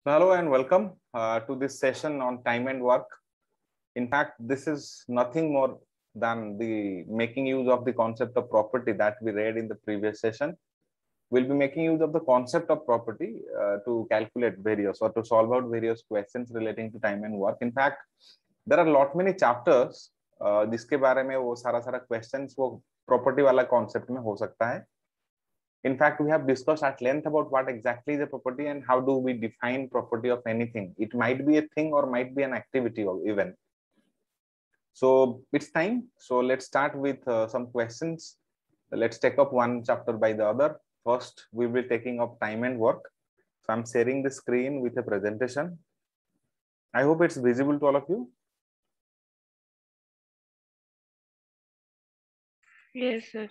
So hello and welcome to this session on time and work. In fact, this is nothing more than the making use of the concept of property that we read in the previous session. We'll be making use of the concept of property to calculate various or to solve out various questions relating to time and work. In fact, there are lot many chapters जिसके बारे में वो सारा questions वो property वाला concept में हो सकता है. In fact, we have discussed at length about what exactly is a property and how do we define property of anything. It might be a thing or might be an activity or even. So it's time. So let's start with some questions. Let's take up one chapter by the other. First, we will be taking up time and work. So I'm sharing the screen with a presentation. I hope it's visible to all of you. Yes, sir.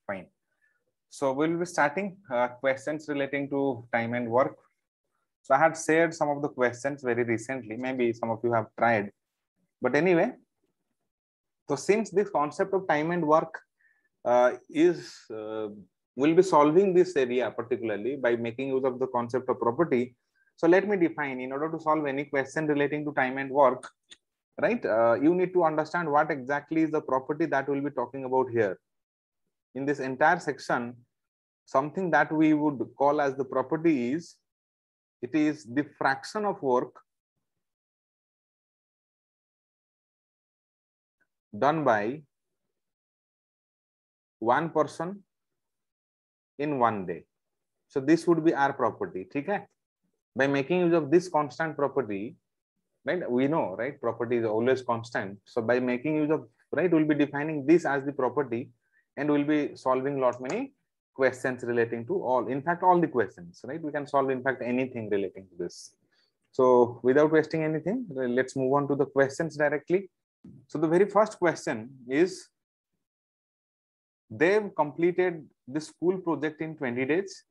Fine. So we'll be starting questions relating to time and work. So I had shared some of the questions very recently. Maybe some of you have tried. But anyway, so since this concept of time and work we'll be solving this area particularly by making use of the concept of property. So let me define, in order to solve any question relating to time and work, right? You need to understand what exactly is the property that we'll be talking about here. In this entire section, something that we would call as the property is, it is the fraction of work done by one person in one day. So this would be our property. Okay? By making use of this constant property, right? We know, right? Property is always constant. So by making use of, right, we'll be defining this as the property and we'll be solving lot many questions relating to all, in fact, all the questions, right? We can solve, in fact, anything relating to this. So without wasting anything, let's move on to the questions directly. So the very first question is, they've completed the school project in 20 days.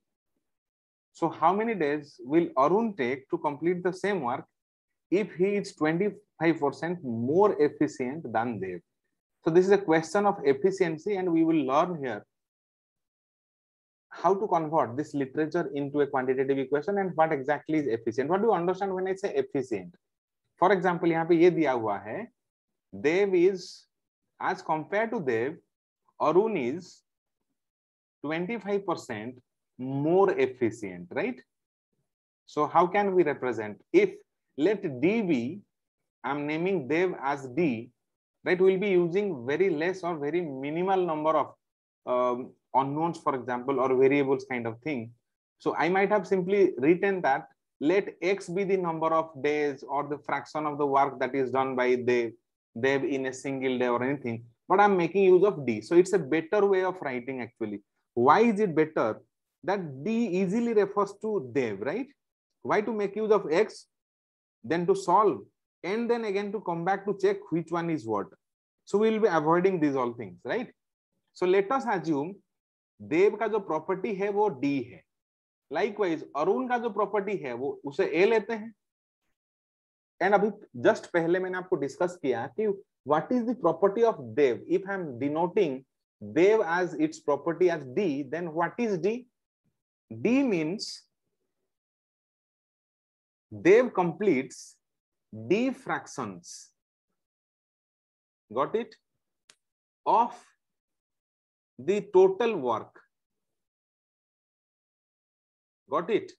So how many days will Arun take to complete the same work if he is 25% more efficient than Dev? So this is a question of efficiency, and we will learn here how to convert this literature into a quantitative equation and what exactly is efficient. What do you understand when I say efficient? For example, यहाँ पे ये दिया हुआ है, Dev is, as compared to Dev, Arun is 25% more efficient, right? So how can we represent? If let D be, I'm naming Dev as D, right? We'll be using very less or very minimal number of unknowns, for example, or variables kind of thing. So I might have simply written that let X be the number of days or the fraction of the work that is done by Dev in a single day or anything, but I'm making use of D. So it's a better way of writing actually. Why is it better? That D easily refers to Dev, right? Why to make use of X? Then to solve, and then again to come back to check which one is what. So we will be avoiding these all things, right? So let us assume Dev का जो property है वो D है. Likewise, Arun का जो property है वो उसे A लेते हैं. And अभी just पहले मैंने आपको discuss किया कि what is the property of Dev? If I am denoting Dev as its property as D, then what is D? D means Dev completes D fractions, got it, of the total work, got it.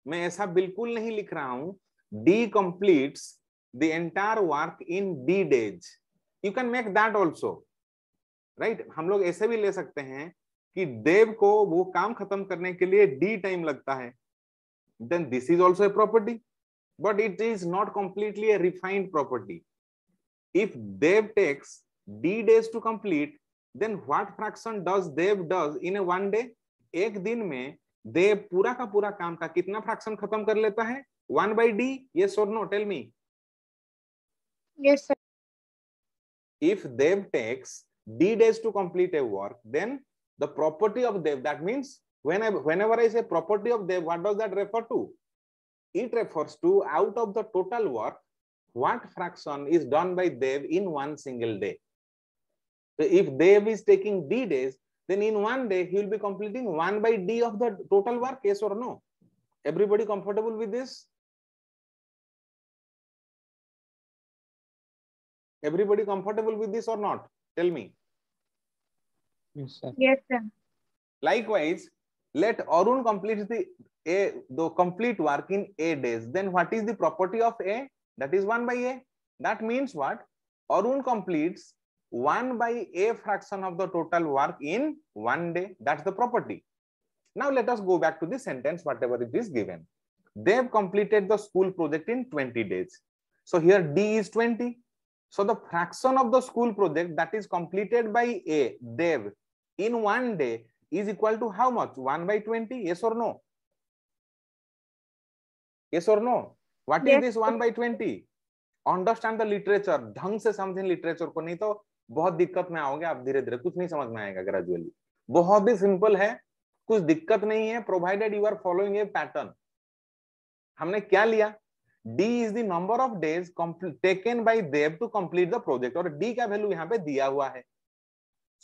मैं ऐसा बिल्कुल नहीं लिख रहा हूं D completes the entire work in D days. You can make that also, right? हम लोग ऐसे भी ले सकते हैं कि देव को वो काम खत्म करने के लिए D टाइम लगता है. Then this is also a property, but it is not completely a refined property. If Dev takes D days to complete, then what fraction does Dev does in a one day? एक दिन में Dev पूरा का पूरा काम का कितना fraction खत्म कर लेता है? 1 by D? Yes or no? Tell me. Yes, sir. If Dev takes D days to complete a work, then the property of Dev, that means whenever I say property of Dev, what does that refer to? It refers to out of the total work, what fraction is done by Dev in one single day. So if Dev is taking D days, then in one day he will be completing 1 by D of the total work, yes or no? Everybody comfortable with this? Everybody comfortable with this or not? Tell me. Yes, sir. Yes, sir. Likewise, let Arun complete the complete work in A days. Then what is the property of A? That is 1 by A. That means what? Arun completes 1 by A fraction of the total work in 1 day. That's the property. Now let us go back to the sentence, whatever it is given. They've completed the school project in 20 days. So here D is 20. So the fraction of the school project that is completed by A, Dev, in 1 day is equal to how much? 1 by 20? Yes or no? Yes or no? What is this 1 by 20? Understand the literature. ढंग से समझें literature को, नहीं तो बहुत दिक्कत में आओगे आप धीरे धीरे, कुछ नहीं समझ में आएगा gradually. बहुत ही सिंपल है, कुछ दिक्कत नहीं है, provided you are following a pattern. हमने क्या लिया? D is the number of days taken by Dev to complete the project, और D का वैल्यू यहाँ पे दिया हुआ है.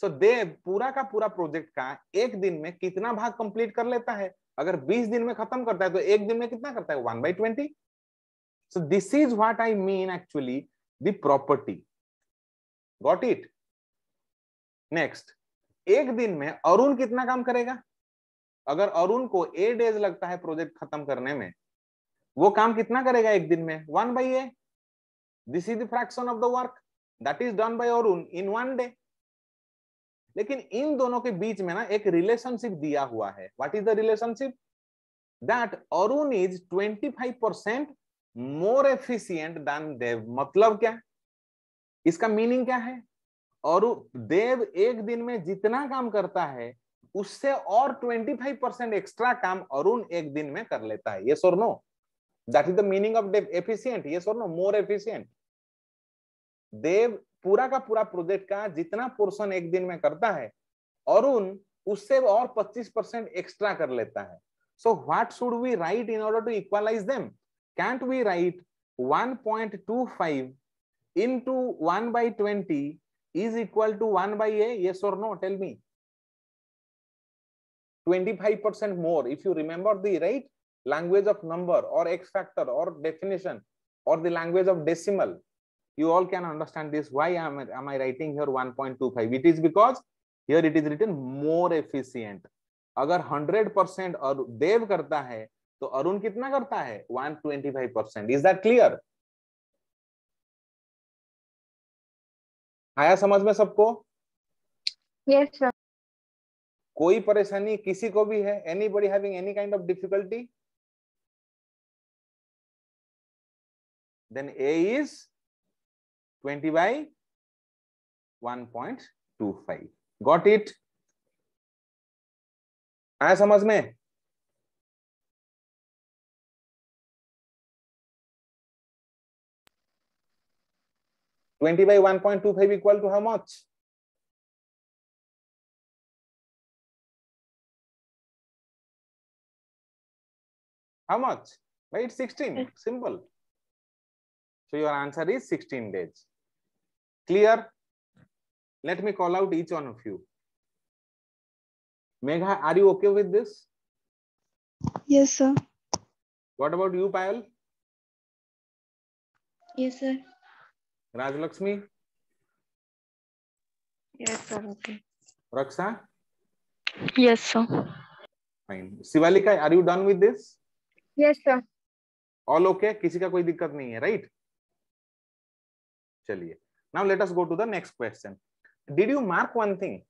So देव पूरा का पूरा प्रोजेक्ट का एक दिन में कितना भाग कंप्लीट कर लेता है? अगर 20 दिन में खत्म करता है तो एक दिन में कितना करता है? 1 by 20. So this is what I mean actually the property. Got it? Next, एक दिन में अरुण कितना काम करेगा? अगर अरुण को 8 days लगता है प्रोजेक्ट खत्म करने में, वो काम कितना करेगा एक दिन में? 1 by A. This is the fraction of the work that is done by Arun in 1 day. लेकिन इन दोनों के बीच में ना एक रिलेशनशिप दिया हुआ है. What is the relationship? That Arun is 25% more efficient than Dev. मतलब क्या? इसका मीनिंग क्या है? अरुण देव एक दिन में जितना काम करता है उससे और 25% एक्स्ट्रा काम अरुण एक दिन में कर लेता है. यस और no? That is the meaning of Dev efficient. Yes और नो? More efficient. देव पूरा का पूरा प्रोजेक्ट का जितना पोर्शन एक दिन में करता है, अरुण उससे और 25% एक्स्ट्रा कर लेता है. So what should we write in order to equalize them? Can't we write 1.25 into 1 by 20 is equal to 1 by A? Yes or no? Tell me. 25% more. If you remember the right language of number or X factor or definition or the language of decimal, you all can understand this. Why am I writing here 1.25? It is because here it is written more efficient. अगर 100% और देव करता है तो अरुण कितना करता है? 125%. Is that clear? आया समझ में सबको? Yes, sir. कोई परेशानी किसी को भी है? Anybody having any kind of difficulty? Then A is 20 by 1.25. Got it? आया समझ में? Twenty by 1.25 equal to how much? How much? Right, 16. Simple. So your answer is 16 days. Clear? Let me call out each one of you. Megha, are you okay with this? Yes, sir. What about you, Payal? Yes, sir. Rajlakshmi? Yes, sir. Okay. Raksha? Yes, sir. Fine. Sivalika, are you done with this? Yes, sir. All okay? किसी का कोई दिक्कत नहीं है, right? चलिए. Now let us go to the next question. Did you mark one thing?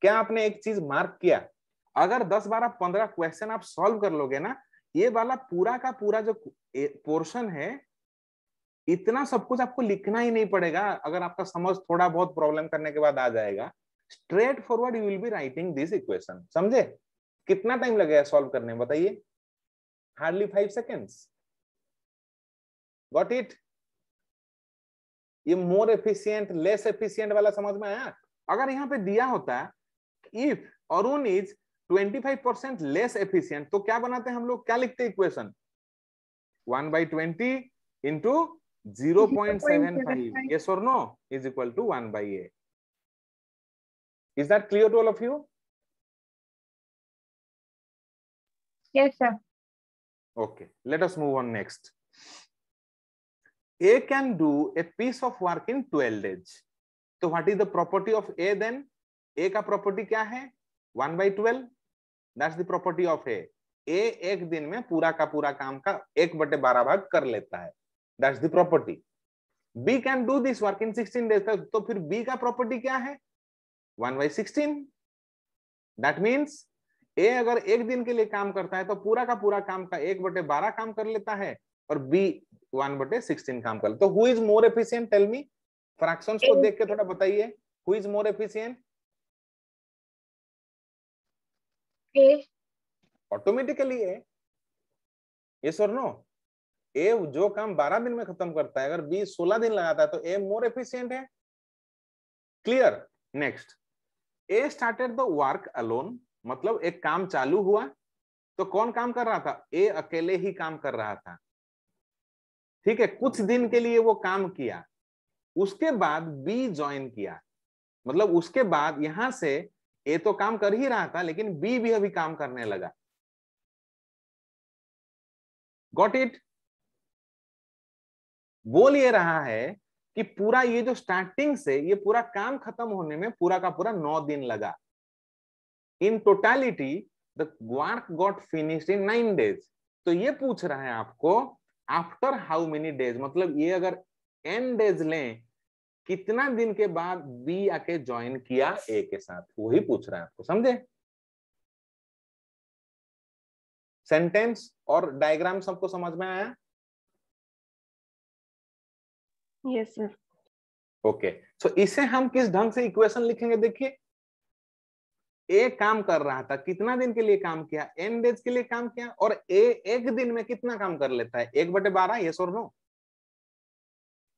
क्या आपने एक चीज मार्क किया? अगर 10, 12, 15 क्वेश्चन आप सॉल्व कर लोगे ना, ये वाला पूरा का पूरा जो पोर्शन है, इतना सब कुछ आपको लिखना ही नहीं पड़ेगा. अगर आपका समझ थोड़ा बहुत प्रॉब्लम करने के बाद आ जाएगा, straight forward you will be writing this equation. समझे? कितना टाइम लगेगा सॉल्व करने में बताइए? Hardly 5 seconds. Got it? ये मोर एफिशिएंट लेस एफिशिएंट वाला समझ में आया? अगर यहाँ पे दिया होता if Arun is 25% less efficient, तो क्या बनाते हैं हम लोग? क्या लिखते हैं equation? 1 by 20 into 0.75. Yes or no? Is equal to 1 by A. Is that clear to all of you? Yes, sir. Okay, let us move on next. A can do a piece of work in 12 days. So what is the property of A then? A का property क्या है? 1/12. That's the property of A. A एक दिन में पूरा का पूरा काम का 1/12 भाग कर लेता है. That's the property. B can do this work in 16 days. तो फिर B का property क्या है? 1/16. That means A अगर एक दिन के लिए काम करता है तो पूरा का पूरा काम का 1/12 काम कर लेता है और B 1/16 काम कर लेता है. तो who is more efficient? Tell me. Fractions को देख के थोड़ा बताइए. Who is more efficient? A. Automatically A. Yes or no? A जो काम 12 दिन में खत्म करता है, अगर B 16 दिन लगाता है तो A more efficient है. Clear? Next. A started the work alone. मतलब एक काम चालू हुआ तो कौन काम कर रहा था? A अकेले ही काम कर रहा था. ठीक है, कुछ दिन के लिए वो काम किया, उसके बाद B ज्वाइन किया. मतलब उसके बाद यहां से A तो काम कर ही रहा था लेकिन B भी अभी काम करने लगा. Got it? बोल ये रहा है कि पूरा ये जो स्टार्टिंग से ये पूरा काम खत्म होने में पूरा का पूरा 9 दिन लगा. In totality the work got finished in 9 days. तो ये पूछ रहा है आपको आफ्टर हाउ मेनी डेज, मतलब ये अगर n डेज लें कितना दिन के बाद B आके ज्वाइन किया A के साथ, वही पूछ रहा है आपको. समझे? सेंटेंस और डायग्राम सबको समझ में आया? Yes, sir. ओके, सो इसे हम किस ढंग से इक्वेशन लिखेंगे? देखिए, A काम कर रहा था, कितना दिन के लिए काम किया? n डेज के लिए काम किया. और A एक दिन में कितना काम कर लेता है? 1/12. यस और नो?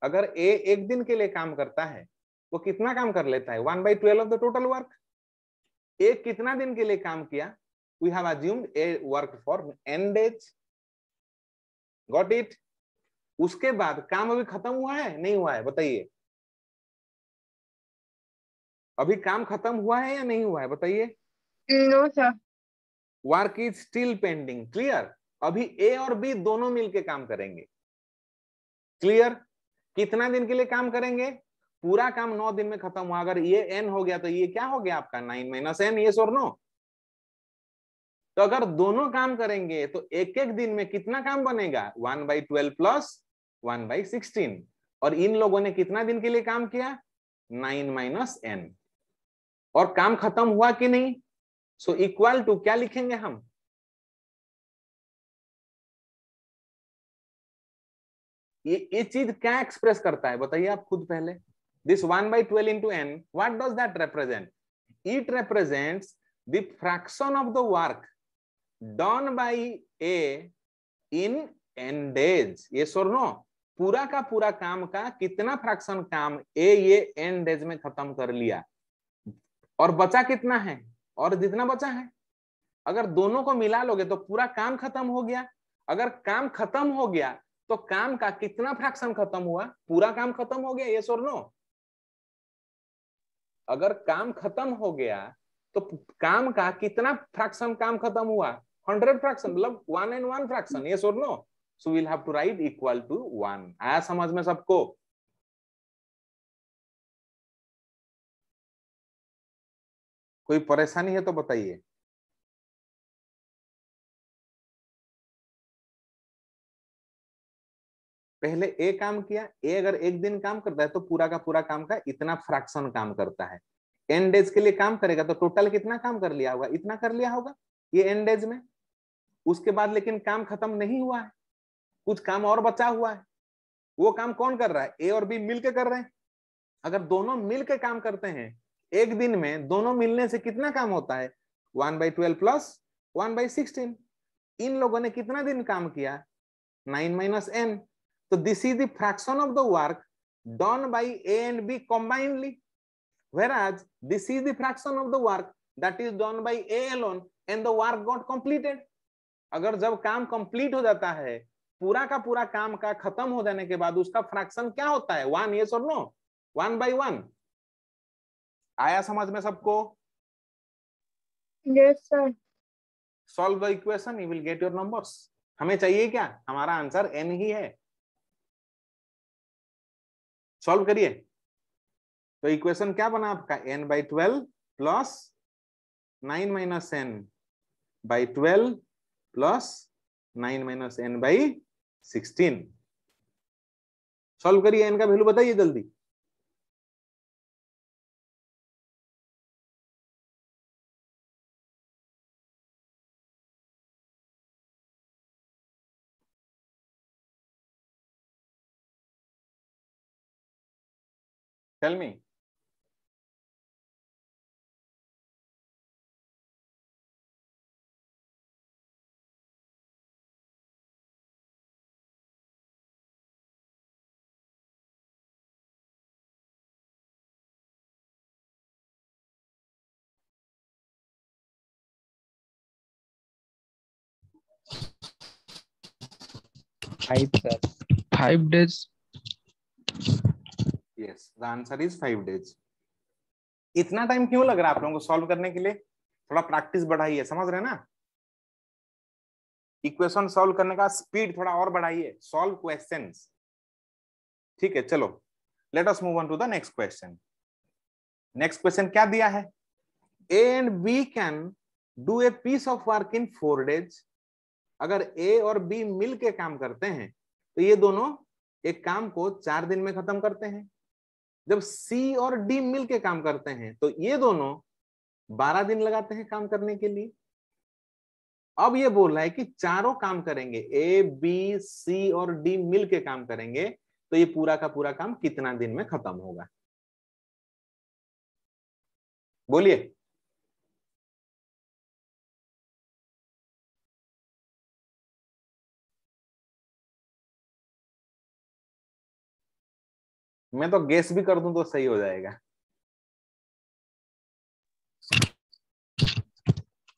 अगर A एक दिन के लिए काम करता है वो कितना काम कर लेता है? 1/12 of the total work. A कितना दिन के लिए काम किया? We have assumed A worked for n days. Got it? उसके बाद काम अभी खत्म हुआ है नहीं हुआ है? बताइए. अभी काम खत्म हुआ है या नहीं हुआ है? बताइए. No, sir. Work is still pending. Clear? अभी A और B दोनों मिलके काम करेंगे. क्लियर? कितना दिन के लिए काम करेंगे? पूरा काम 9 दिन में खत्म हुआ. अगर ये n हो गया तो ये क्या हो गया आपका? 9 - n. यस और नो? तो अगर दोनों काम करेंगे तो एक एक दिन में कितना काम बनेगा? 1/12 प्लस 1/16. और इन लोगों ने कितना दिन के लिए काम किया? 9 - n. और काम खत्म हुआ कि नहीं? सो इक्वल टू क्या लिखेंगे हम? ये चीज क्या एक्सप्रेस करता है बताइए आप खुद पहले. This 1/12 into n, what does that represent? It represents the fraction of the work done by A in n days. Yes or no? पूरा का पूरा काम का कितना फ्रैक्शन काम A ये n days में खत्म कर लिया, और बचा कितना है? और जितना बचा है अगर दोनों को मिला लोगे तो पूरा काम खत्म हो गया. अगर काम खत्म हो गया तो काम का कितना फ्रैक्शन खत्म हुआ? पूरा काम खत्म हो गया. यस और नो? अगर काम खत्म हो गया तो काम का कितना फ्रैक्शन काम खत्म हुआ? 100 फ्रैक्शन, मतलब 1 and 1 फ्रैक्शन. यस और no? So we'll have to write equal to 1. आया समझ में सबको? कोई परेशानी है तो बताइए. पहले A काम किया. A अगर एक दिन काम करता है तो पूरा का पूरा काम का इतना फ्रैक्शन काम करता है. n डेज के लिए काम करेगा तो टोटल कितना काम कर लिया होगा? इतना कर लिया होगा ये n डेज में. उसके बाद लेकिन काम खत्म नहीं हुआ है, कुछ काम और बचा हुआ है. वो काम कौन कर रहा है? A और B मिलके कर रहे हैं. अगर दोनों मिलके काम करते हैं एक दिन में, दोनों मिलने से कितना काम होता है? 1/12 प्लस 1/16. इन लोगों ने कितना दिन काम किया? 9 - n. So this is the fraction of the work done by A and B combinedly, whereas this is the fraction of the work that is done by A alone and the work got completed. अगर जब काम complete हो जाता है, पूरा का पूरा काम का खत्म हो जाने के बाद उसका फ्रैक्शन क्या होता है? 1. yes or no? 1/1. आया समझ में सबको? Yes, sir. Solve the equation, you will get your numbers. हमें चाहिए क्या, हमारा आंसर n ही है। सॉल्व करिए। तो इक्वेशन क्या बना आपका, n/12 plus 9 minus n/12 plus 9 minus n/16। Solve करिए, n का वैल्यू बताइए जल्दी। Tell me. Five, sir. 5 days. Yes, the answer is 5 days. इतना टाइम क्यों लग रहा है आप लोगों को सॉल्व करने के लिए? थोड़ा प्रैक्टिस बढ़ाइए, समझ रहे हैं ना? इक्वेशन सॉल्व करने का स्पीड थोड़ा और बढ़ाइए, सॉल्व क्वेश्चंस। ठीक है, चलो let us move on to the next question. Next question क्या दिया है, A and B can do a piece of work in 4 days. अगर ए और बी मिल के काम करते हैं तो ये दोनों एक काम को 4 दिन में खत्म करते हैं। जब सी और डी मिल के काम करते हैं तो ये दोनों 12 दिन लगाते हैं काम करने के लिए। अब ये बोल रहा है कि चारों काम करेंगे, ए बी सी और डी मिल के काम करेंगे तो ये पूरा का पूरा काम कितना दिन में खत्म होगा? बोलिए। मैं तो गेस भी कर दूं तो सही हो जाएगा।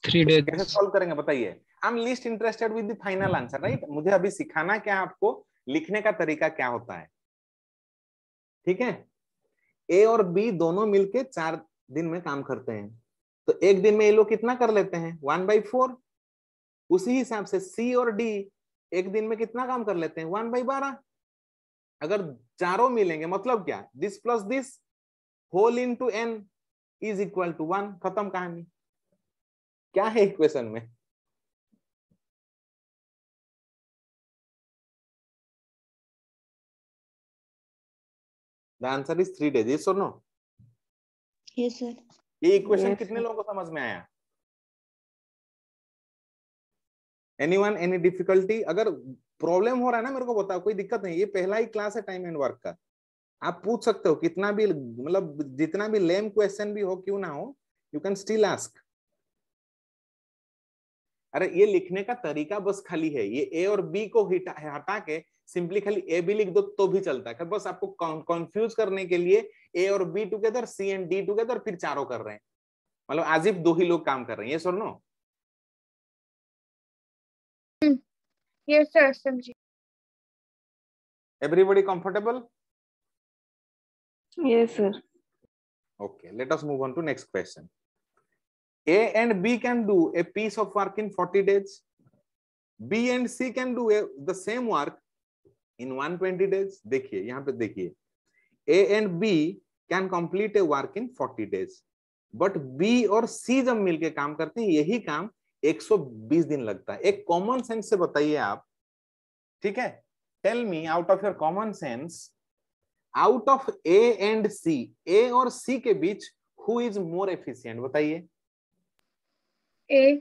3 days. कैसे सॉल्व करेंगे बताइए? I am least interested with the final answer, right? मुझे अभी सिखाना क्या है आपको, लिखने का तरीका क्या होता है। ठीक है, ए और बी दोनों मिलके 4 दिन में काम करते हैं तो एक दिन में ये लोग कितना कर लेते हैं, 1/4। उसी हिसाब से सी और डी एक दिन में कितना काम कर लेते हैं, 1/12। अगर चारों मिलेंगे मतलब क्या, this plus this whole into n is equal to 1। खत्म कहानी। क्या है इक्वेशन में? The answer is 3 days, yes or no? Yes, sir. ये इक्वेशन Yes, कितने sir. लोगों को समझ में आया? Anyone, any difficulty? अगर प्रॉब्लम हो रहा है ना मेरे को बताओ, कोई दिक्कत नहीं, ये पहला ही क्लास है टाइम एंड वर्क का। आप पूछ सकते हो कितना भी, मतलब जितना भी लेम क्वेश्चन भी हो क्यों ना हो, यू कैन स्टिल आस्क। अरे ये लिखने का तरीका बस खाली है, ये ए और बी को हटा के सिंपली खाली ए बी लिख दो तो भी चलता है। बस आपको कंफ्यूज करने के लिए ए और B together, C and D together, फिर चारों कर रहे हैं, मतलब as if 2 ही लोग काम कर रहे हैं। ये सर नो? Yes, sir. समझी। Everybody comfortable? Yes, sir. Okay, let us move on to next question. A and B can do a piece of work in 40 days. B and C can do the same work in 120 days. देखिए यहाँ पे देखिए, A and B can complete a work in 40 days. But B और C जब मिलके काम करते हैं यही काम 120 दिन लगता है। एक कॉमन सेंस से बताइए आप, ठीक है? Tell me out of your common sense, out of A and C, A और C के बीच हु इज मोर एफिशिएंट? बताइए। A.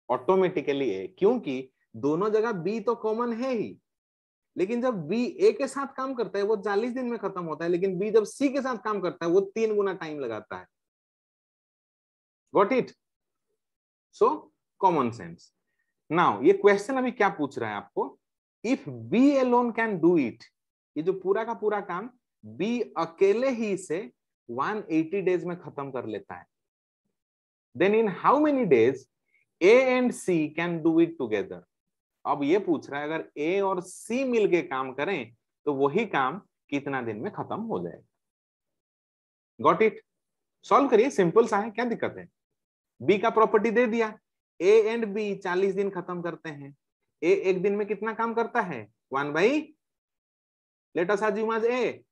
ऑटोमेटिकली ए, क्योंकि दोनों जगह बी तो कॉमन है ही। लेकिन जब बी ए के साथ काम करता है वो 40 दिन में खत्म होता है, लेकिन बी जब सी के साथ काम करता है वो 3 गुना टाइम लगाता है। Got it? So common sense. Now ये क्वेश्चन अभी क्या पूछ रहा है आपको, if B alone can do it, ये जो पूरा का पूरा काम बी अकेले ही इसे 180 डेज में खत्म कर लेता है, then in how many days A and C can do it together? अब ये पूछ रहा है अगर A और C मिलके काम करें तो वही काम कितना दिन में खत्म हो जाएगा? Got it? सॉल्व करिए, सिंपल सा है, क्या दिक्कत है? B का प्रॉपर्टी दे दिया, A एंड B 40 दिन खत्म करते हैं, ए एक दिन में कितना काम करता है 1 by, let us assume as A.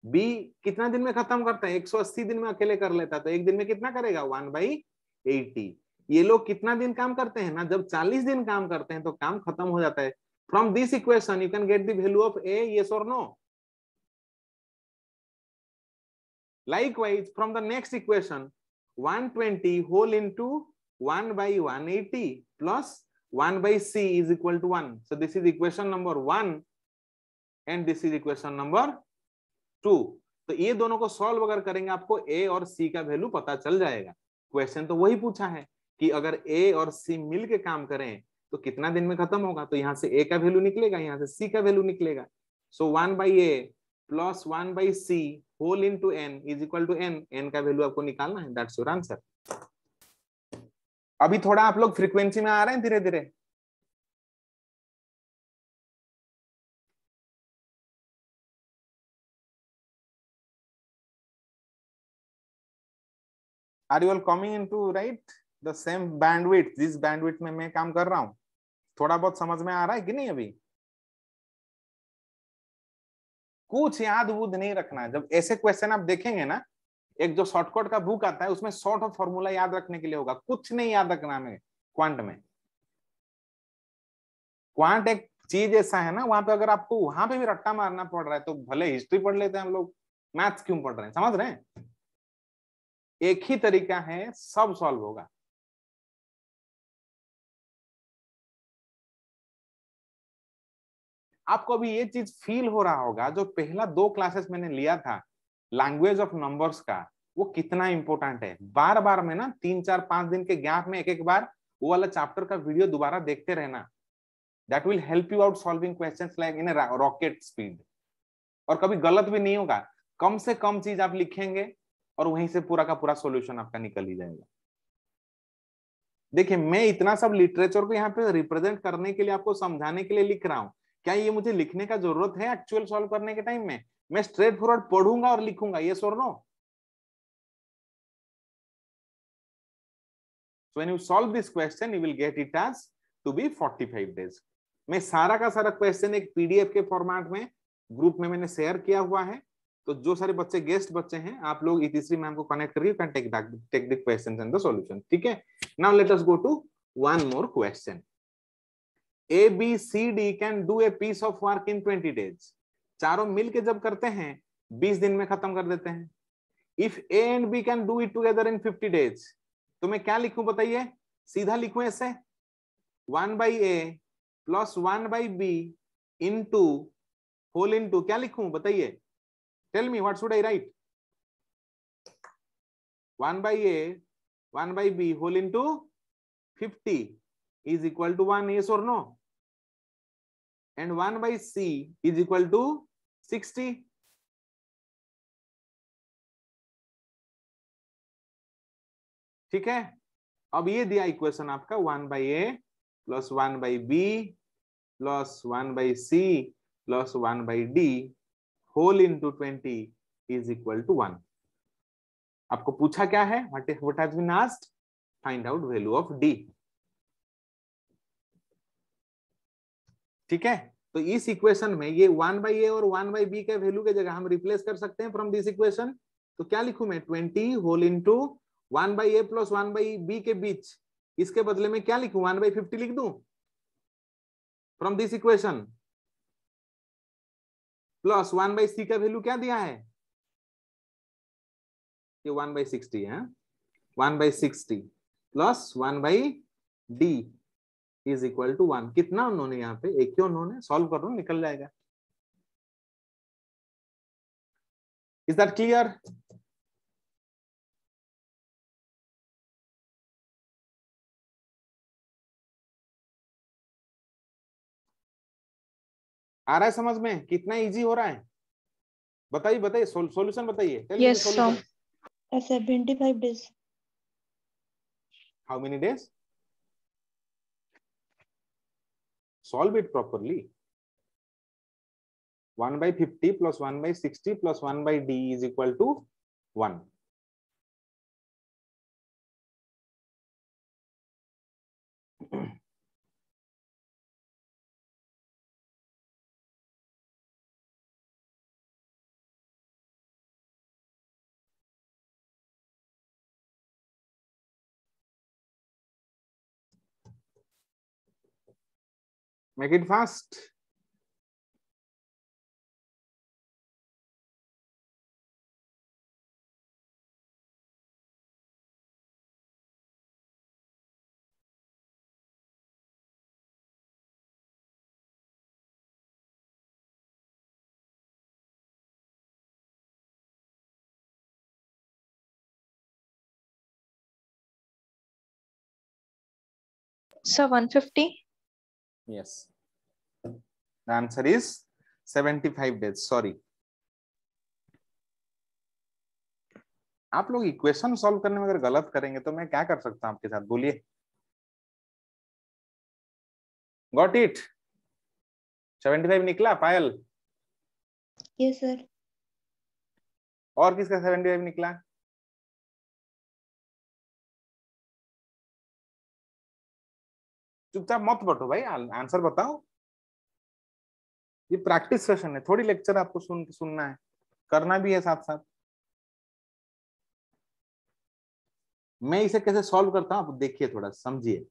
B कितना दिन में खत्म करता है 180 दिन में अकेले कर लेता है, तो एक दिन में कितना करेगा 1 बाई 80। ये लोग कितना दिन काम करते हैं ना, जब 40 दिन काम करते हैं तो काम खत्म हो जाता है। From this equation you can get the value of A, yes और no. Likewise, from the next equation, 120 whole into 1 by 180 plus 1 by c is equal to 1. So this is equation number 1 and this is equation number 2. तो ये दोनों को solve अगर करेंगे आपको a और c का वैल्यू पता चल जाएगा। क्वेश्चन तो वही पूछा है कि अगर a और c मिल के काम करें तो कितना दिन में खत्म होगा, तो यहाँ से a का वैल्यू निकलेगा, यहाँ से c का वैल्यू निकलेगा। So 1 by a plus 1 by c whole into n is equal to n, n का वैल्यू आपको निकालना है, दैट्स योर आंसर। अभी थोड़ा आप लोग फ्रीक्वेंसी में आ रहे हैं धीरे धीरे। Are you all coming into right the same bandwidth, जिस बैंडविड्थ में मैं काम कर रहा हूं? थोड़ा बहुत समझ में आ रहा है कि नहीं? अभी कुछ याद वूद नहीं रखना है। जब ऐसे क्वेश्चन आप देखेंगे ना, एक जो शॉर्टकट का बुक आता है उसमें शॉर्ट ऑफ फॉर्मूला याद रखने के लिए होगा, कुछ नहीं याद रखना है। क्वांट में क्वांट एक चीज ऐसा है ना, वहां पे अगर आपको वहां पे भी रट्टा मारना पड़ रहा है तो भले हिस्ट्री पढ़ लेते हैं हम लोग, मैथ्स क्यों पढ़ रहे हैं? समझ रहे हैं? एक ही तरीका है, सब सॉल्व होगा। आपको अभी ये चीज फील हो रहा होगा, जो पहला 2 क्लासेस मैंने लिया था लैंग्वेज ऑफ नंबर्स का, वो कितना इंपॉर्टेंट है। बार बार में ना 3, 4, 5 दिन के गैप में एक बार वो वाला चैप्टर का वीडियो दोबारा देखते रहना। That will help you out solving questions like in rocket speed. और कभी गलत भी नहीं होगा, कम से कम चीज आप लिखेंगे और वहीं से पूरा का पूरा सॉल्यूशन आपका निकल ही जाएगा। देखिए, मैं इतना सब लिटरेचर को यहाँ पे रिप्रेजेंट करने के लिए, आपको समझाने के लिए लिख रहा हूँ। क्या ये मुझे लिखने का जरूरत है एक्चुअल सॉल्व करने के टाइम में? मैं स्ट्रेट फॉरवर्ड पढ़ूंगा और लिखूंगा, यस और no? So when you solve this question, you will get it as to be 45 days. मैं सारा का सारा क्वेश्चन एक पीडीएफ के फॉर्मेट में ग्रुप में मैंने शेयर किया हुआ है, तो जो सारे बच्चे गेस्ट बच्चे हैं, आप लोग इतिश्री मैम को कनेक्ट करके can take the questions and the solution. ठीक है, now let us go to one more question. A B C D can do a piece of work in 20 days। चारों मिलके जब करते हैं 20 दिन में खत्म कर देते हैं। If A and B can do it together in 50 days, तो मैं क्या लिखूं बताइए? सीधा लिखूं ऐसे 1 by a plus 1 by b into whole into क्या लिखूं बताइए? Tell me what should I write? 1 by a 1 by b whole into 50 is equal to 1, yes or no? And 1 by c is equal to 60. ठीक है, अब ये दिया equation आपका 1 by a plus 1 by b plus 1 by c plus 1 by d whole into 20 is equal to 1। आपको पूछा क्या है? What has been asked? Find out value of d। ठीक है, तो इस इक्वेशन में ये 1 by a और 1 by b के वैल्यू के जगह हम रिप्लेस कर सकते हैं फ्रॉम दिस इक्वेशन। तो क्या लिखूं मैं? 20 whole into 1 by a plus 1 by b के बीच, इसके बदले में क्या लिखूं? 1 by 50 लिख दूं from this equation, plus 1 by c का वैल्यू क्या दिया है? ये 1 by 60 है, 1 by 60 plus 1 by d is equal to 1। कितना उन्होंने यहाँ पे? एक ही उन्होंने, सॉल्व कर लो निकल जाएगा। Is that clear? आ रहा है समझ में? कितना इजी हो रहा है बताइए, बताइए सॉल्यूशन बताइए। Yes, sir. 75 days. How many days? Solve it properly. 1 by 50 plus 1 by 60 plus 1 by d is equal to 1. Make it fast. Sir, 150. Yes. The answer is 75 days. Sorry. आप लोग इक्वेशन सॉल्व करने में अगर गलत करेंगे तो मैं क्या कर सकता हूं आपके साथ, बोलिए। Got it? 75 निकला पायल? Yes, sir. और किसका 75 निकला? चुपचाप मत बैठो भाई, आंसर बताओ। ये प्रैक्टिस सेशन है, थोड़ी लेक्चर आपको सुनना है, करना भी है साथ साथ। मैं इसे कैसे सॉल्व करता हूं आप देखिए, थोड़ा समझिए।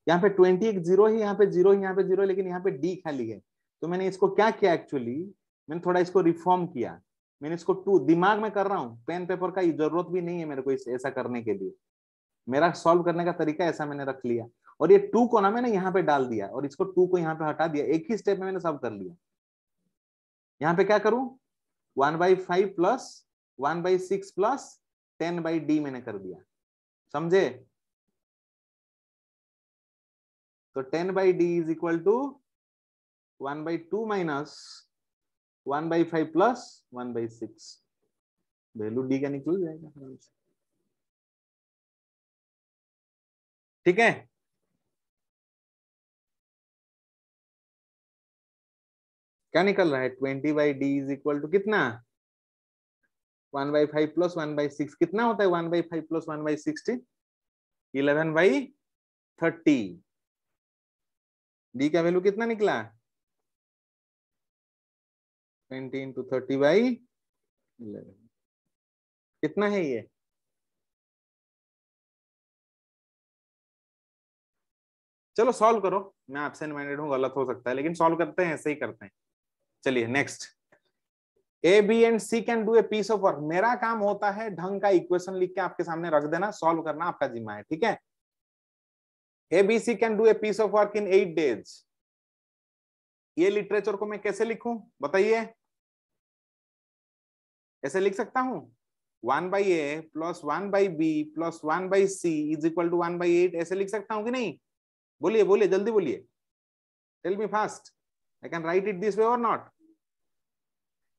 यहाँ पे 20 एक जीरो ही, यहाँ पे जीरो ही, यहाँ पे जीरो, लेकिन यहाँ पे डी खाली है। तो मैंने इसको क्या किया एक्चुअली, मैंने थोड़ा इसको रिफॉर्म किया। मैंने इसको टू दिमाग में कर रहा हूँ, पेन पेपर का जरूरत भी नहीं है मेरे को ऐसा करने के लिए। मेरा सॉल्व करने का तरीका ऐसा मैंने रख लिया। और ये टू को ना मैंने यहाँ पे डाल दिया और इसको टू को यहाँ पे हटा दिया, एक ही स्टेप में मैंने सॉल्व कर लिया। यहाँ पे क्या करूं, 1/5 प्लस 1/6 प्लस 10/d मैंने कर दिया, समझे? तो 10/d is equal to 1/2 minus 1/5 plus 1/6। Value D का निकल जाएगा, ठीक है। क्या निकल रहा है, 20/d इज इक्वल टू कितना, 1/5 प्लस 1/6। कितना होता है 1/5 प्लस 1/60? 11/30। डी का वैल्यू कितना निकला, 20 इंटू 30/11। कितना है ये, चलो सॉल्व करो। मैं एब्सेंट माइंडेड हूँ, गलत हो सकता है, लेकिन सॉल्व करते हैं, ऐसे ही करते हैं। चलिए next. A B and C can do a piece of work. मेरा काम होता है ढंग का इक्वेशन लिख के आपके सामने रख देना, सॉल्व करना आपका जिम्मा है, ठीक है। A B C can do a piece of work in 8 days। ये लिटरेचर को मैं कैसे लिखूं बताइए, ऐसे लिख सकता हूं, 1/a plus 1/b plus 1/c is equal to 1/8। ऐसे लिख सकता हूं कि नहीं, बोलिए बोलिए, जल्दी बोलिए, tell me fast. I can write it this way और not?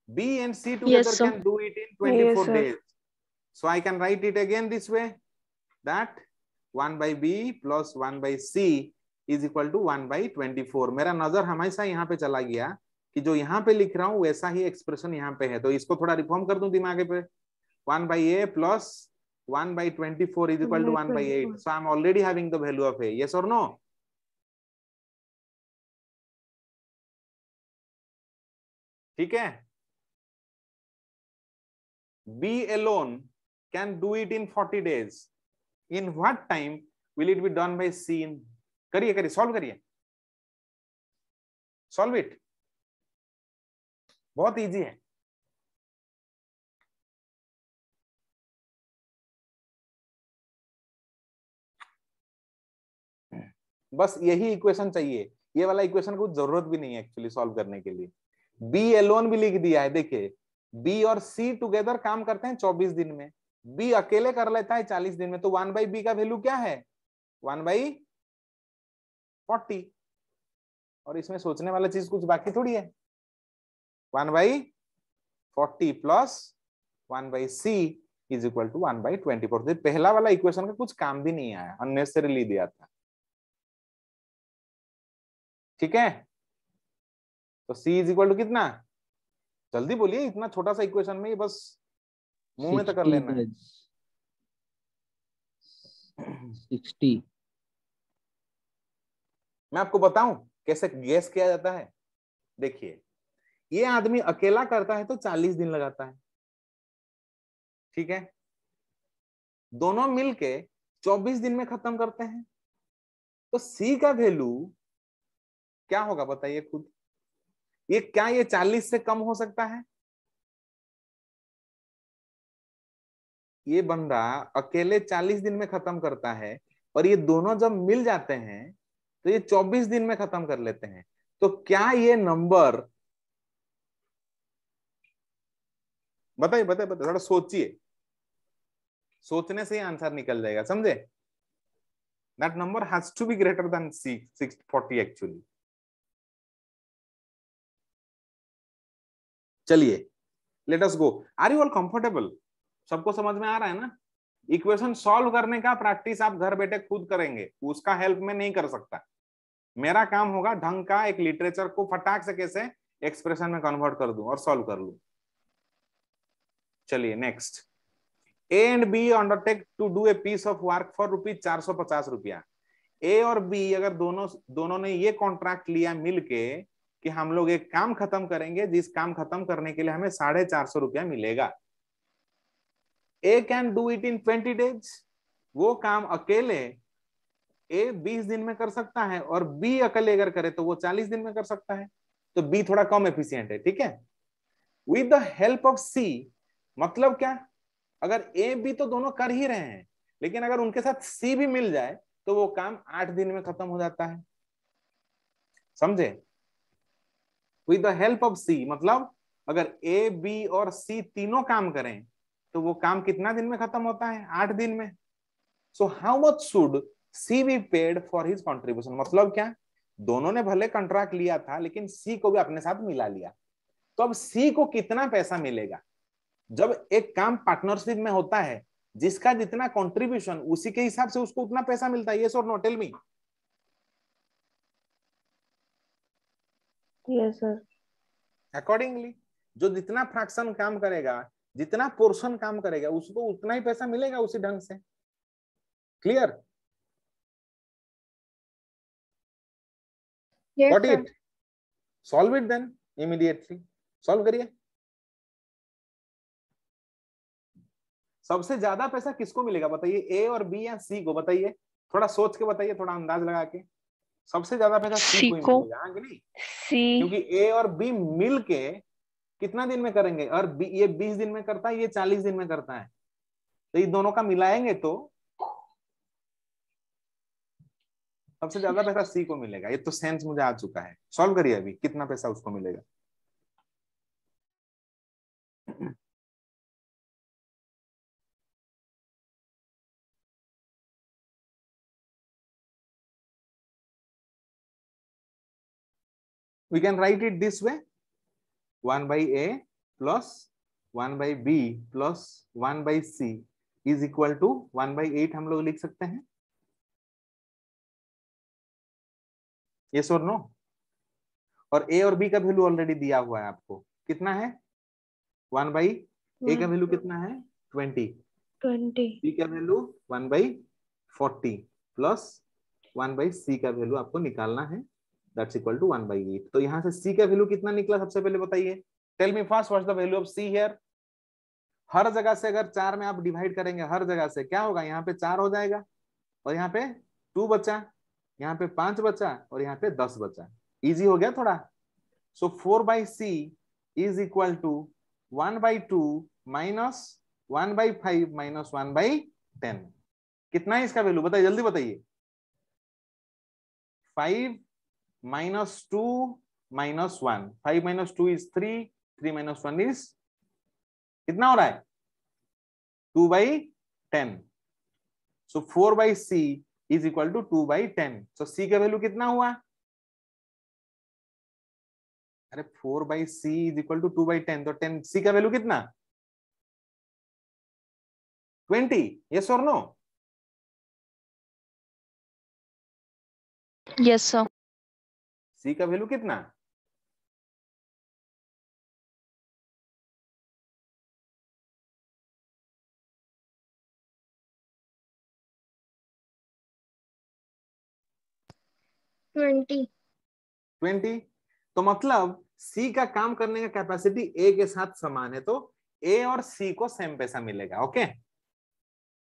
B and C together Yes, sir. can do it in 24 Yes, sir. days. So I can write it again this way, that 1/b plus 1/c is equal to 1/24। मेरा नजर हमेशा यहाँ पे चला गया कि जो यहाँ पे लिख रहा हूँ वैसा ही एक्सप्रेशन यहाँ पे है, तो इसको थोड़ा रिफॉर्म कर दूं दिमाग पे। 1/a plus 1/24 is equal to 1/8. So I'm already having the value of a, yes or no? ठीक है। B alone can do it in 40 days. In what time will it be done by C? करिए करिए, solve करिए, solve it, बहुत easy है। बस यही equation चाहिए, ये वाला इक्वेशन को जरूरत भी नहीं है एक्चुअली सॉल्व करने के लिए। बी एलोन भी लिख दिया है, देखिए बी और सी टुगेदर काम करते हैं 24 दिन में, बी अकेले कर लेता है 40 दिन में। तो 1/b का वैल्यू क्या है, 1/40। और इसमें सोचने वाला चीज कुछ बाकी थोड़ी है। 1/40 plus 1/c is equal to 1/24। पहला वाला इक्वेशन का कुछ काम भी नहीं आया, अननेसेसरीली दिया था, ठीक है। तो c इज इक्वल टू कितना, जल्दी बोलिए, इतना छोटा सा इक्वेशन में बस मुंह में तो कर लेना है। 60। मैं आपको बताऊं कैसे गैस किया जाता है। देखिए ये आदमी अकेला करता है तो 40 दिन लगाता है, ठीक है। दोनों मिलके 24 दिन में खत्म करते हैं। तो C का वैल्यू क्या होगा बताइए खुद, ये क्या ये 40 से कम हो सकता है? ये बंदा अकेले 40 दिन में खत्म करता है और ये दोनों जब मिल जाते हैं तो ये 24 दिन में खत्म कर लेते हैं। तो क्या ये नंबर, बताइए बताइए बताइए, थोड़ा सोचिए, सोचने से ही आंसर निकल जाएगा, समझे? That number has to be greater than 640 actually. चलिए let us go. Are you all comfortable? सबको समझ में आ रहा है ना? इक्वेशन सॉल्व करने का प्रैक्टिस आप घर बैठे खुद करेंगे, उसका हेल्प में नहीं कर सकता। मेरा काम होगा ढंग का एक लिटरेचर को फटाक से कैसे एक्सप्रेशन में कन्वर्ट कर दूं और सॉल्व कर लूं। चलिए next, A and B undertake to do a piece of work for ₹450 रुपया। ए और बी अगर दोनों ने ये कॉन्ट्रैक्ट लिया मिलके कि हम लोग एक काम खत्म करेंगे, जिस काम खत्म करने के लिए हमें ₹450 मिलेगा। A can do it in 20 days, वो काम अकेले ए 20 दिन में कर सकता है और बी अकेले अगर करे तो वो 40 दिन में कर सकता है। तो बी थोड़ा कम एफिशिएंट है, ठीक है। विद द हेल्प ऑफ सी, मतलब क्या, अगर ए बी तो दोनों कर ही रहे हैं, लेकिन अगर उनके साथ सी भी मिल जाए तो वो काम 8 दिन में खत्म हो जाता है, समझे? विद द हेल्प ऑफ सी मतलब अगर ए बी और सी तीनों काम करें तो वो काम कितना दिन में खत्म होता है? 8 दिन में। So how much should C be paid for his contribution, मतलब क्या, दोनों ने भले कॉन्ट्रैक्ट लिया था लेकिन सी को भी अपने साथ मिला लिया, तो अब सी को कितना पैसा मिलेगा? जब एक काम पार्टनरशिप में होता है, जिसका जितना कंट्रीब्यूशन उसी के हिसाब से उसको उतना पैसा मिलता है। यस और no, tell me. Yes sir. Accordingly जो जितना फ्रैक्शन काम करेगा, जितना पोर्शन काम करेगा, उसको उतना ही पैसा मिलेगा उसी ढंग से। Clear? Yes, got sir. It? Solve it then immediately, solve करिए। सबसे ज्यादा पैसा किसको मिलेगा बताइए, ए और बी या सी को? बताइए, थोड़ा सोच के बताइए, थोड़ा अंदाज लगा के। सबसे ज्यादा पैसा सी को ही मिलेगा, हाँ कि नहीं? सी। क्योंकि ए और बी मिल के कितना दिन में करेंगे, और ये 20 दिन में करता है, ये 40 दिन में करता है, तो ये दोनों का मिलाएंगे तो सबसे ज्यादा पैसा सी को मिलेगा। ये तो सेंस मुझे आ चुका है। सॉल्व करिए अभी, कितना पैसा उसको मिलेगा। We can write it this way, 1 by A plus 1 by B plus 1 by C is equal to 1 by 8 हम लोग लिख सकते हैं। Yes or no? और A और B का वैल्यू ऑलरेडी दिया हुआ है आपको, कितना है? 1 by A का वैल्यू कितना है? 20। B का value 1 by 40 plus 1 by C का वैल्यू आपको निकालना है, दैट्स इक्वल टू 1 by 8। तो यहाँ से C का वैल्यू कितना निकला सबसे पहले बताइए? Tell me first, what's the value of C here? हर जगह से अगर 4 में आप डिवाइड करेंगे, हर जगह से क्या होगा? यहाँ पे 4 हो जाएगा और यहाँ पे 2 बचा, यहाँ पे 5 बचा और यहाँ पे 10 बचा। इजी हो गया थोड़ा। So 4 by C is equal to 1 by 2 minus 1 by 5 minus 1 by 10। कितना है इसका वैल्यू बताइए, जल्दी बताइए। 5 minus 2 minus 1, 5 minus 2 is 3, 3 minus 1 is कितना हो रहा है? 2 by 10। So 4 by C is equal to 2 by 10। So C का वैल्यू कितना हुआ? अरे 4 by C is equal to 2 by 10, तो 10 C का वैल्यू कितना? 20। Yes or no? Yes sir. C का वैल्यू कितना? ट्वेंटी। 20। तो मतलब C का काम करने का कैपेसिटी A के साथ समान है, तो A और C को सेम पैसा मिलेगा। ओके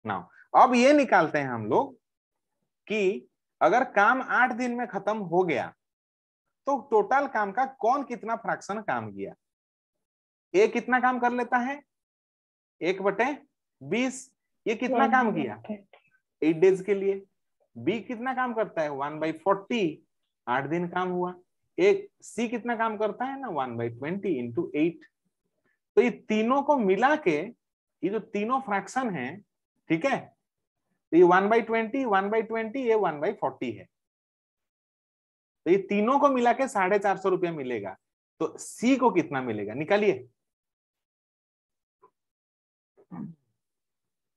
नाउ अब ये निकालते हैं हम लोग कि अगर काम 8 दिन में खत्म हो गया तो टोटल काम का कौन कितना फ्रैक्शन काम किया। ए कितना काम कर लेता है 1/20, ये कितना काम किया 8 डेज के लिए। बी कितना काम करता है 1/40, 8 दिन काम हुआ। एक सी कितना काम करता है ना 1/20 इंटू 8। तो ये तीनों को मिला के ये जो तीनों फ्रैक्शन है, ठीक है, तो ये 1/20, 1/20, ये 1/40 है। तो ये तीनों को मिला के 450 रुपया मिलेगा। तो सी को कितना मिलेगा निकालिए,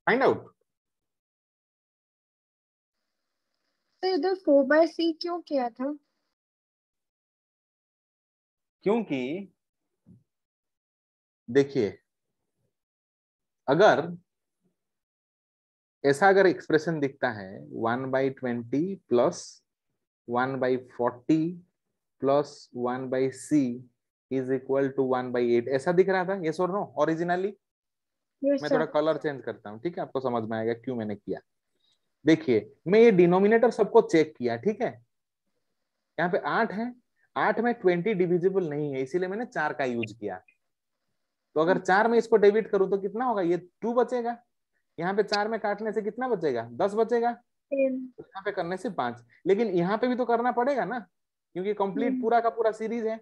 फाइंड आउट। तो इधर 4/C क्यों किया था? क्योंकि देखिए, अगर ऐसा अगर एक्सप्रेशन दिखता है 1/20 plus 1/40 plus 1/C is equal to 1/8, ऐसा दिख रहा था, यस और नो ओरिजिनली। यस मैं सर। थोड़ा कलर चेंज करता हूँ, ठीक है, आपको समझ में आएगा क्यों मैंने किया। देखिए, मैं ये डिनोमिनेटर सबको चेक किया, ठीक है, यहाँ पे 8 है, 8 में 20 डिविजिबल नहीं है, इसीलिए मैंने 4 का यूज किया। तो अगर 4 में इसको डेबिट करूं तो कितना होगा, ये 2 बचेगा। यहाँ पे 4 में काटने से कितना बचेगा 10 बचेगा। यहाँ पे करने से 5, लेकिन यहाँ पे भी तो करना पड़ेगा ना, क्योंकि कंप्लीट पूरा का पूरा सीरीज है।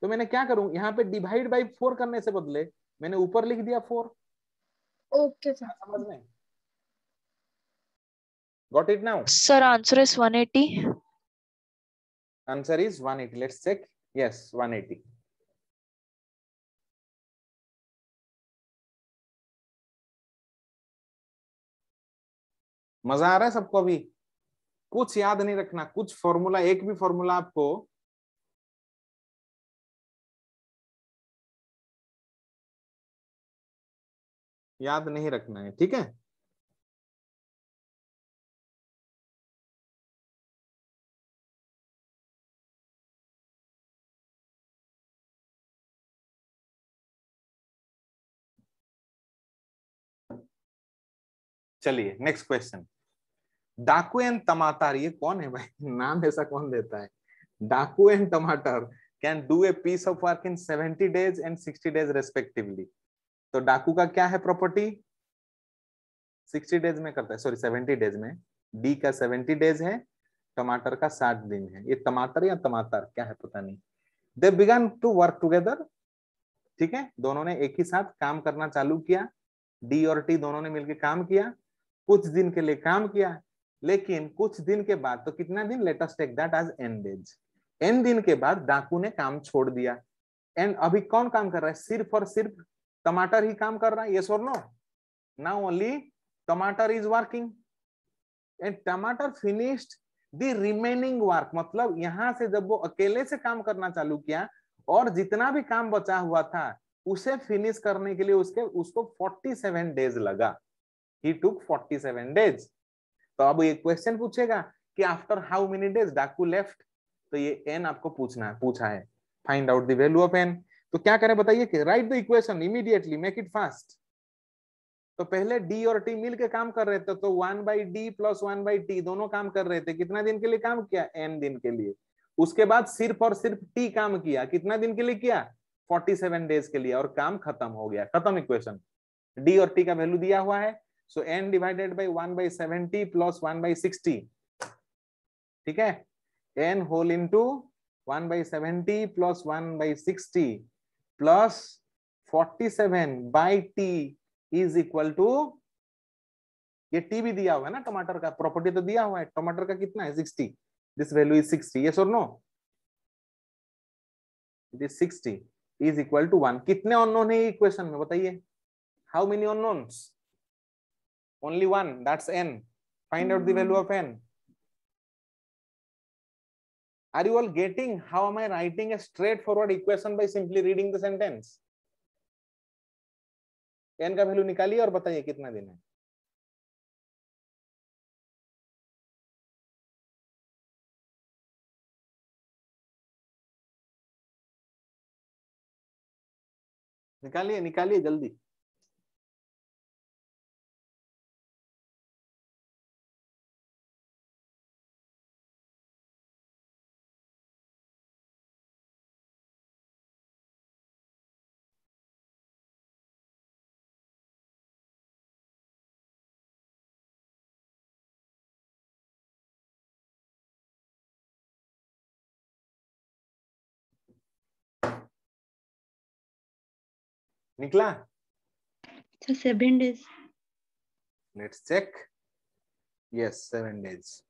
तो मैंने क्या करूं, यहाँ पे डिवाइड बाई 4 करने से बदले मैंने ऊपर लिख दिया 4। Okay sir. समझ में, got it now? Sir, answer is 180. Answer is 180। Let's check. Yes 180। मजा आ रहा है सबको? अभी कुछ याद नहीं रखना, कुछ फॉर्मूला, एक भी फॉर्मूला आपको याद नहीं रखना है, ठीक है। चलिए नेक्स्ट क्वेश्चन। डाकू एंड टमाटर, ये कौन है भाई, नाम ऐसा कौन देता है? डाकू एंड टमाटर can do a piece of work in 70 days and 60 days respectively. तो डाकू का क्या है प्रॉपर्टी, 60 डेज में करता है, सॉरी 70 डेज में। डी का 70 डेज है, टमाटर का 60 दिन है। ये टमाटर या टमाटर क्या है पता नहीं। They began to work together, ठीक है, दोनों ने एक ही साथ काम करना चालू किया। डी और टी दोनों ने मिलकर काम किया, कुछ दिन के लिए काम किया, लेकिन कुछ दिन के बाद, तो कितना दिन, let us take that as n days. N दिन के बाद डाकू ने काम छोड़ दिया। एंड अभी कौन काम कर रहा है, सिर्फ और सिर्फ टमाटर ही काम कर रहा है, यस और नो? नाउ ओनली टमाटर इज वर्किंग एंड टमाटर फिनिश्ड द रिमेनिंग वर्क। मतलब यहां से जब वो अकेले से काम करना चालू किया और जितना भी काम बचा हुआ था उसे फिनिश करने के लिए उसको 47 डेज लगा। He took 47 days। तो अब ये क्वेश्चन पूछेगा कि आफ्टर हाउ मेनी डेज डाकू लेफ्ट, तो ये एन आपको पूछा है। Find out the value of n. तो क्या करें बताइए, कि write the equation immediately, make it fast. तो पहले डी और टी मिलके काम कर रहे थे, तो 1/d प्लस 1/t दोनों काम कर रहे थे। कितना दिन के लिए काम किया, एन दिन के लिए। उसके बाद सिर्फ और सिर्फ टी काम किया, कितना दिन के लिए किया, 47 डेज के लिए, और काम खत्म हो गया, खत्म इक्वेशन। डी और टी का वैल्यू दिया हुआ है, so n divided by 1/70 plus 1/60, ठीक है, n whole into 1/70 plus 1/60 plus 47/t is equal to, ये टी भी दिया हुआ है ना, टमाटर का प्रॉपर्टी तो दिया हुआ है, टमाटर का कितना है 60, दिस वैल्यू इज 60, यस और no? It is 60 is equal to 1। कितने अननोन है इक्वेशन में बताइए, how many unknowns? Only one, that's n. Find out the value of n. Are you all getting how am I writing a straightforward equation by simply reading the sentence? n का value निकालिए और बताइए कितना दिन है। निकालिए निकालिए जल्दी। निकला? So 7 days. Let's check. Yes, 7 days.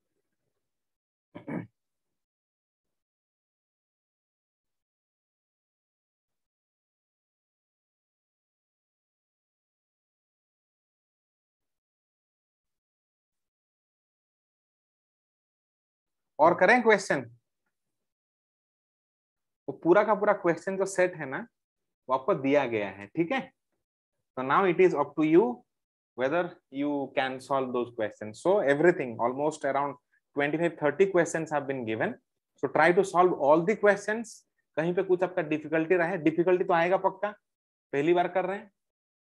और करें क्वेश्चन? वो पूरा का पूरा क्वेश्चन जो सेट है ना वो आपको दिया गया है, ठीक है? So now it is up to you whether you can solve those questions. So everything, almost around 25-30 questions have been given. So try to solve all the questions. कहीं पे कुछ आपका डिफिकल्टी रहे, डिफिकल्टी तो आएगा पक्का, पहली बार कर रहे हैं,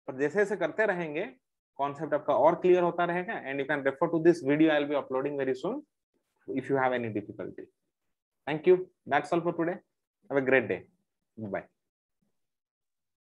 पर जैसे जैसे करते रहेंगे कॉन्सेप्ट आपका और क्लियर होता रहेगा. And you can refer to this video, I will be uploading very soon if you have any difficulty. Thank you. That's all for today. Have a great day. Bye.